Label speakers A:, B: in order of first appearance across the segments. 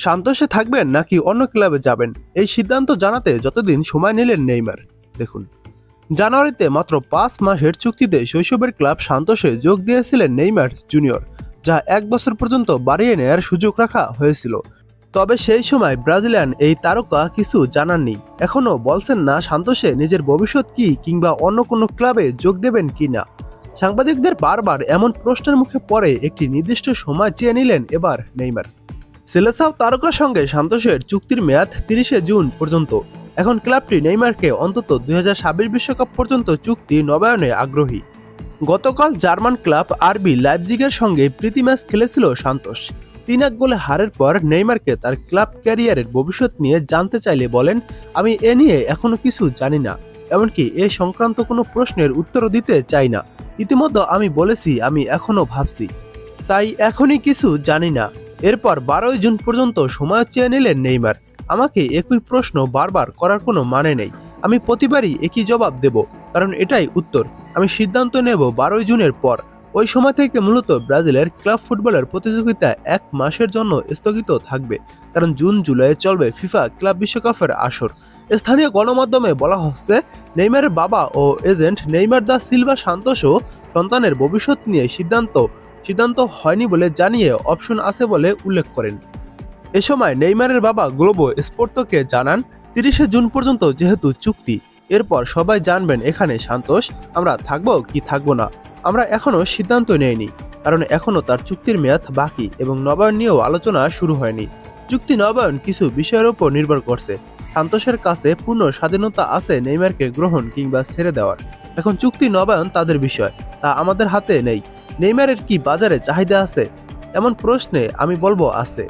A: সান্তোসে থাকবেন নাকি অন্য ক্লাবে যাবেন, এই সিদ্ধান্ত জানাতে যতদিন সময় নিলেন নেইমার। দেখুন, জানুয়ারিতে মাত্র 5 মাসের চুক্তিতে শৈশবের ক্লাব সান্তোসে যোগ দিয়েছিলেন নেইমার জুনিয়র, যা 1 বছর পর্যন্ত বাড়িয়ে নেয়ার সুযোগ রাখা হয়েছিল। তবে সেই সময় ব্রাজিলিয়ান এই তারকা কিছু জানাননি, এখনও বলছেন না সান্তোসে নিজের ভবিষ্যৎ কি কিংবা অন্য কোনো ক্লাবে যোগ দেবেন কিনা। সাংবাদিকদের বারবার এমন প্রশ্নের মুখে পড়ে একটি নির্দিষ্ট সময় চেয়ে নিলেন এবার নেইমার। সেলেসাও তারকার সঙ্গে সান্তোসের চুক্তির মেয়াদ 30শে জুন পর্যন্ত। এখন ক্লাবটি নেইমারকে অন্তত 2026 বিশ্বকাপ পর্যন্ত চুক্তি নবায়নে আগ্রহী। গতকাল জার্মান ক্লাব আরবি লাইপজিগের সঙ্গে প্রীতি ম্যাচ খেলেছিল সান্তোস। 3-1 গোলে হারের পর নেইমারকে তার ক্লাব ক্যারিয়ারের ভবিষ্যৎ নিয়ে জানতে চাইলে বলেন, আমি এ নিয়ে এখনো কিছু জানি না, এমনকি এ সংক্রান্ত কোনো প্রশ্নের উত্তরও দিতে চাই না। ইতিমধ্যে আমি বলেছি আমি এখনো ভাবছি, তাই এখনই কিছু জানি না। এরপর 12 জুন পর্যন্ত সময় চেয়ে নিলেন নেইমার। আমাকে একই প্রশ্ন বারবার করার কোনো মানে নেই, আমি প্রতিবারই একই জবাব দেব, কারণ এটাই উত্তর। আমি সিদ্ধান্ত নেব 12 জুনের পর। ওই সময় থেকে মূলত ব্রাজিলের ক্লাব ফুটবলের প্রতিযোগিতা 1 মাসের জন্য স্থগিত থাকবে, কারণ জুন জুলাই চলবে ফিফা ক্লাব বিশ্বকাপের আসর। স্থানীয় গণমাধ্যমে বলা হচ্ছে, নেইমারের বাবা ও এজেন্ট নেইমার দা সিলভা সান্তোসও সন্তানের ভবিষ্যৎ নিয়ে সিদ্ধান্ত হয়নি বলে জানিয়ে অপশন আছে বলে উল্লেখ করেন। এ সময় নেইমারের বাবা গ্লোবো স্পোর্তোকে জানান, 30শে জুন পর্যন্ত যেহেতু চুক্তি, এরপর সবাই জানবেন এখানে সান্তোস আমরা থাকবো কি থাকবো না। আমরা এখনো সিদ্ধান্ত নেইনি, কারণ এখনো তার চুক্তির মেয়াদ বাকি এবং নবায়ন নিয়েও আলোচনা শুরু হয়নি। চুক্তি নবায়ন কিছু বিষয়ের উপর নির্ভর করছে। সান্তোসের কাছে পূর্ণ স্বাধীনতা আছে নেইমারকে গ্রহণ কিংবা ছেড়ে দেওয়ার। এখন চুক্তি নবায়ন তাদের বিষয়, তা আমাদের হাতে নেই। নেইমারের কি বাজারে চাহিদা আছে, এমন প্রশ্নে আমি বলবো আছে।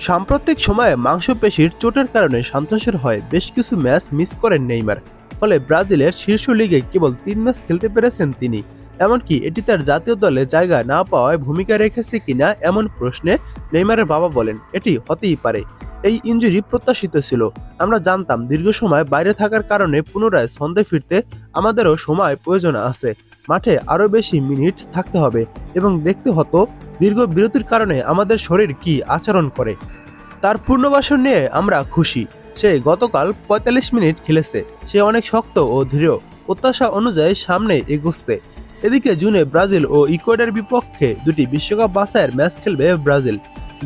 A: সাম্প্রতিক সময়ে মাংসপেশির চোটের কারণে সান্তোসের হয়ে বেশ কিছু ম্যাচ মিস করেন নেইমার, ফলে ব্রাজিলের শীর্ষ লিগে কেবল 3 ম্যাচ খেলতে পেরেছেন তিনি। এমনকি এটি তার জাতীয় দলে জায়গা না পাওয়ায় ভূমিকা রেখেছে কিনা এমন প্রশ্নে নেইমারের বাবা বলেন, এটি হতেই পারে। এই ইনজুরি প্রত্যাশিত ছিল, আমরা জানতাম দীর্ঘ সময় বাইরে থাকার কারণে পুনরায় ছন্দে ফিরতে আমাদেরও সময় প্রয়োজন আছে। মাঠে আরও বেশি মিনিট থাকতে হবে এবং দেখতে হতো দীর্ঘ বিরতির কারণে আমাদের শরীর কি আচরণ করে। তার পুনর্বাসন নিয়ে আমরা খুশি। সে গতকাল 45 মিনিট খেলেছে, সে অনেক শক্ত ও দৃঢ়, প্রত্যাশা অনুযায়ী সামনে এগোচ্ছে। এদিকে জুনে ব্রাজিল ও ইকুয়েডরের বিপক্ষে 2টি বিশ্বকাপ বাছাইয়ের ম্যাচ খেলবে ব্রাজিল,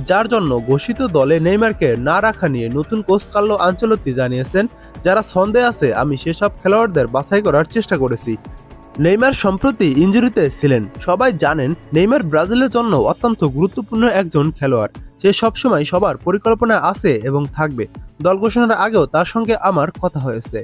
A: যার জন্য ঘোষিত দলে নেইমারকে না রাখা নিয়ে নতুন কোচ কার্লো আনচেলত্তি জানিয়েছেন, যারা ছন্দে আছে আমি সেসব খেলোয়াড়দের বাছাই করার চেষ্টা করেছি। নেইমার সম্প্রতি ইনজুরিতে ছিলেন। সবাই জানেন নেইমার ব্রাজিলের জন্য অত্যন্ত গুরুত্বপূর্ণ একজন খেলোয়াড়। সে সবসময় সবার পরিকল্পনা আছে এবং থাকবে। দল ঘোষণার আগেও তার সঙ্গে আমার কথা হয়েছে।